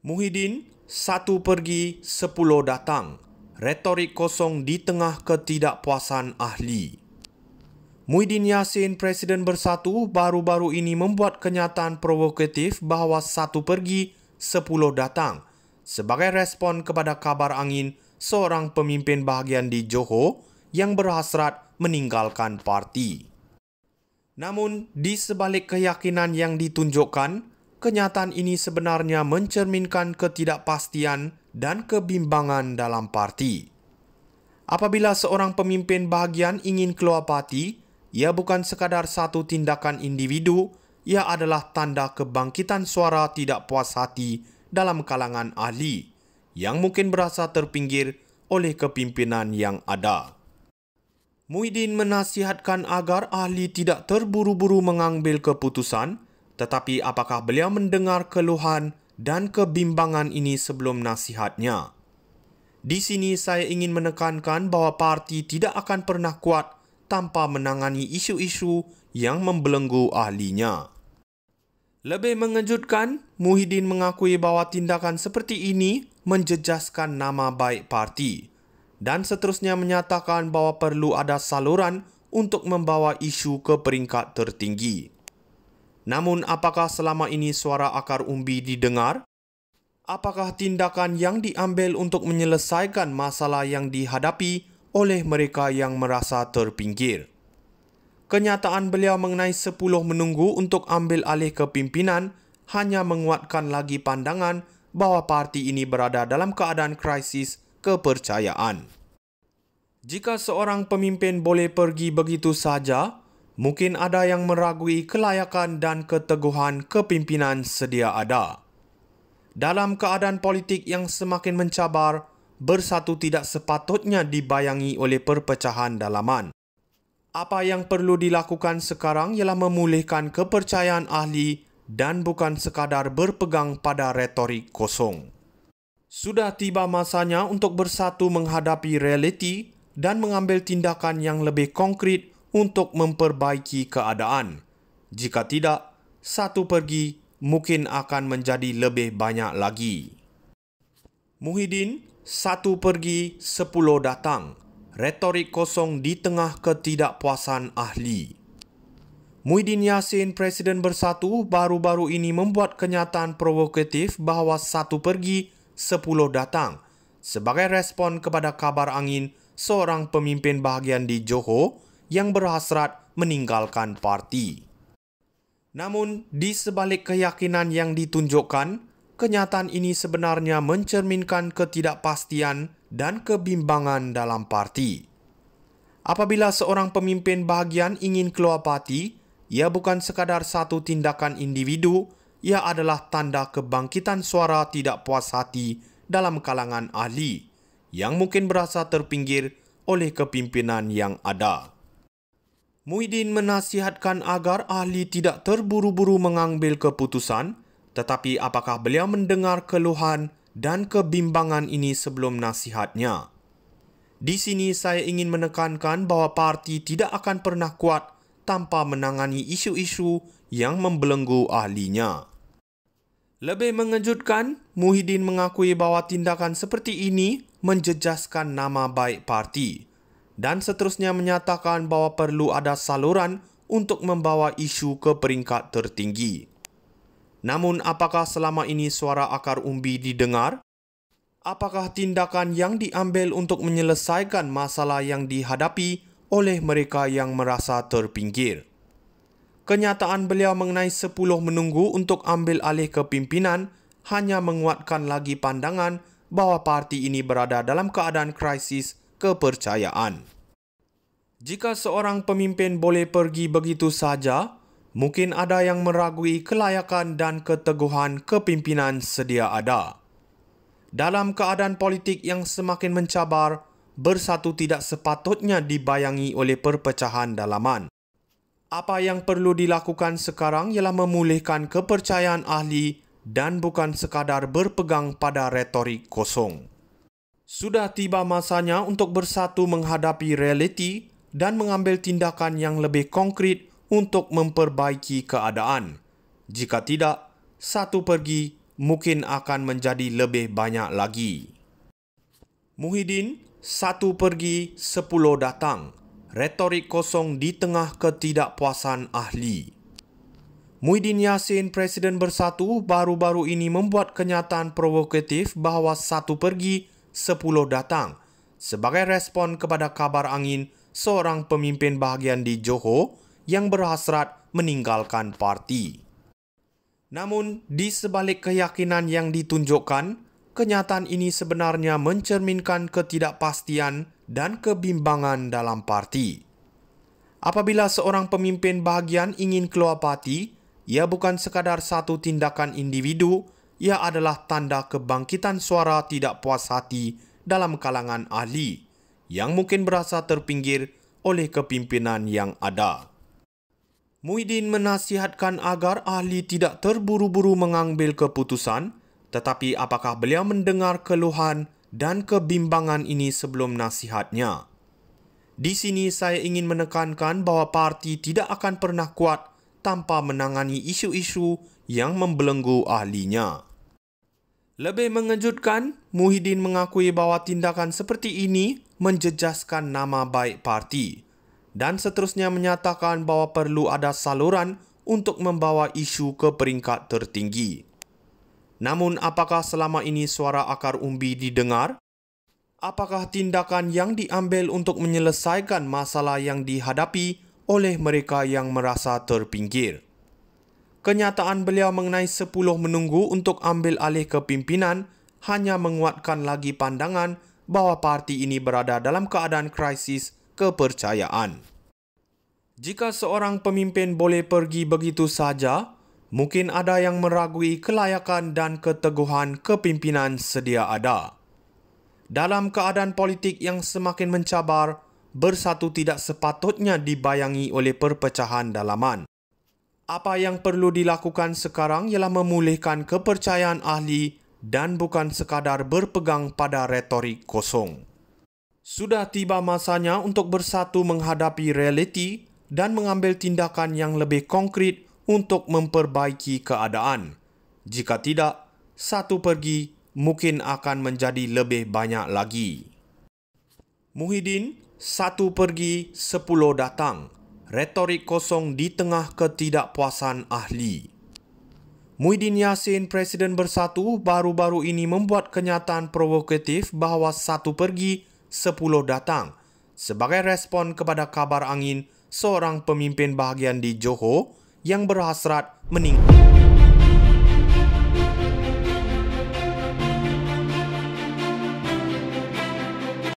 Muhyiddin, 1 pergi, 10 datang. Retorik kosong di tengah ketidakpuasan ahli. Muhyiddin Yassin, Presiden Bersatu, baru-baru ini membuat kenyataan provokatif bahawa 1 pergi, 10 datang sebagai respon kepada kabar angin seorang pemimpin bahagian di Johor yang berhasrat meninggalkan parti. Namun, di sebalik keyakinan yang ditunjukkan, kenyataan ini sebenarnya mencerminkan ketidakpastian dan kebimbangan dalam parti. Apabila seorang pemimpin bahagian ingin keluar parti, ia bukan sekadar satu tindakan individu, ia adalah tanda kebangkitan suara tidak puas hati dalam kalangan ahli yang mungkin berasa terpinggir oleh kepimpinan yang ada. Muhyiddin menasihatkan agar ahli tidak terburu-buru mengambil keputusan, tetapi apakah beliau mendengar keluhan dan kebimbangan ini sebelum nasihatnya? Di sini saya ingin menekankan bahawa parti tidak akan pernah kuat tanpa menangani isu-isu yang membelenggu ahlinya. Lebih mengejutkan, Muhyiddin mengakui bahawa tindakan seperti ini menjejaskan nama baik parti dan seterusnya menyatakan bahawa perlu ada saluran untuk membawa isu ke peringkat tertinggi. Namun, apakah selama ini suara akar umbi didengar? Apakah tindakan yang diambil untuk menyelesaikan masalah yang dihadapi oleh mereka yang merasa terpinggir? Kenyataan beliau mengenai 10 menunggu untuk ambil alih kepimpinan hanya menguatkan lagi pandangan bahawa parti ini berada dalam keadaan krisis kepercayaan. Jika seorang pemimpin boleh pergi begitu saja, mungkin ada yang meragui kelayakan dan keteguhan kepimpinan sedia ada. Dalam keadaan politik yang semakin mencabar, Bersatu tidak sepatutnya dibayangi oleh perpecahan dalaman. Apa yang perlu dilakukan sekarang ialah memulihkan kepercayaan ahli dan bukan sekadar berpegang pada retorik kosong. Sudah tiba masanya untuk bersatu menghadapi realiti dan mengambil tindakan yang lebih konkret untuk memperbaiki keadaan. Jika tidak, 1 pergi mungkin akan menjadi lebih banyak lagi. Muhyiddin, 1 pergi, 10 datang. Retorik kosong di tengah ketidakpuasan ahli. Muhyiddin Yassin, Presiden Bersatu, baru-baru ini membuat kenyataan provokatif bahawa 1 pergi, 10 datang sebagai respon kepada kabar angin seorang pemimpin bahagian di Johor yang berhasrat meninggalkan parti. Namun, di sebalik keyakinan yang ditunjukkan, kenyataan ini sebenarnya mencerminkan ketidakpastian dan kebimbangan dalam parti. Apabila seorang pemimpin bahagian ingin keluar parti, ia bukan sekadar satu tindakan individu, ia adalah tanda kebangkitan suara tidak puas hati dalam kalangan ahli yang mungkin berasa terpinggir oleh kepimpinan yang ada. Muhyiddin menasihatkan agar ahli tidak terburu-buru mengambil keputusan, tetapi apakah beliau mendengar keluhan dan kebimbangan ini sebelum nasihatnya? Di sini saya ingin menekankan bahawa parti tidak akan pernah kuat tanpa menangani isu-isu yang membelenggu ahlinya. Lebih mengejutkan, Muhyiddin mengakui bahawa tindakan seperti ini menjejaskan nama baik parti dan seterusnya menyatakan bahawa perlu ada saluran untuk membawa isu ke peringkat tertinggi. Namun, apakah selama ini suara akar umbi didengar? Apakah tindakan yang diambil untuk menyelesaikan masalah yang dihadapi oleh mereka yang merasa terpinggir? Kenyataan beliau mengenai 10 menunggu untuk ambil alih kepimpinan hanya menguatkan lagi pandangan bahawa parti ini berada dalam keadaan krisis kepercayaan. Jika seorang pemimpin boleh pergi begitu saja, mungkin ada yang meragui kelayakan dan keteguhan kepimpinan sedia ada. Dalam keadaan politik yang semakin mencabar, Bersatu tidak sepatutnya dibayangi oleh perpecahan dalaman. Apa yang perlu dilakukan sekarang ialah memulihkan kepercayaan ahli dan bukan sekadar berpegang pada retorik kosong. Sudah tiba masanya untuk bersatu menghadapi realiti dan mengambil tindakan yang lebih konkret untuk memperbaiki keadaan. Jika tidak, 1 pergi mungkin akan menjadi lebih banyak lagi. Muhyiddin, 1 pergi, 10 datang. Retorik kosong di tengah ketidakpuasan ahli. Muhyiddin Yassin, Presiden Bersatu, baru-baru ini membuat kenyataan provokatif bahawa 1 pergi, 10 datang sebagai respon kepada kabar angin seorang pemimpin bahagian di Johor yang berhasrat meninggalkan parti. Namun, di sebalik keyakinan yang ditunjukkan, kenyataan ini sebenarnya mencerminkan ketidakpastian dan kebimbangan dalam parti. Apabila seorang pemimpin bahagian ingin keluar parti, ia bukan sekadar satu tindakan individu, ia adalah tanda kebangkitan suara tidak puas hati dalam kalangan ahli yang mungkin berasa terpinggir oleh kepimpinan yang ada. Muhyiddin menasihatkan agar ahli tidak terburu-buru mengambil keputusan, tetapi apakah beliau mendengar keluhan dan kebimbangan ini sebelum nasihatnya? Di sini saya ingin menekankan bahawa parti tidak akan pernah kuat tanpa menangani isu-isu yang membelenggu ahlinya. Lebih mengejutkan, Muhyiddin mengakui bahawa tindakan seperti ini menjejaskan nama baik parti dan seterusnya menyatakan bahawa perlu ada saluran untuk membawa isu ke peringkat tertinggi. Namun, apakah selama ini suara akar umbi didengar? Apakah tindakan yang diambil untuk menyelesaikan masalah yang dihadapi oleh mereka yang merasa terpinggir? Kenyataan beliau mengenai 10 menunggu untuk ambil alih kepimpinan hanya menguatkan lagi pandangan bahawa parti ini berada dalam keadaan krisis kepercayaan. Jika seorang pemimpin boleh pergi begitu saja, mungkin ada yang meragui kelayakan dan keteguhan kepimpinan sedia ada. Dalam keadaan politik yang semakin mencabar, Bersatu tidak sepatutnya dibayangi oleh perpecahan dalaman. Apa yang perlu dilakukan sekarang ialah memulihkan kepercayaan ahli dan bukan sekadar berpegang pada retorik kosong. Sudah tiba masanya untuk bersatu menghadapi realiti dan mengambil tindakan yang lebih konkret untuk memperbaiki keadaan. Jika tidak, 1 pergi mungkin akan menjadi lebih banyak lagi. Muhyiddin, 1 pergi, 10 datang. Retorik kosong di tengah ketidakpuasan ahli. Muhyiddin Yassin, Presiden Bersatu, baru-baru ini membuat kenyataan provokatif bahawa 1 pergi, 10 datang sebagai respon kepada kabar angin seorang pemimpin bahagian di Johor yang berhasrat meninggalkan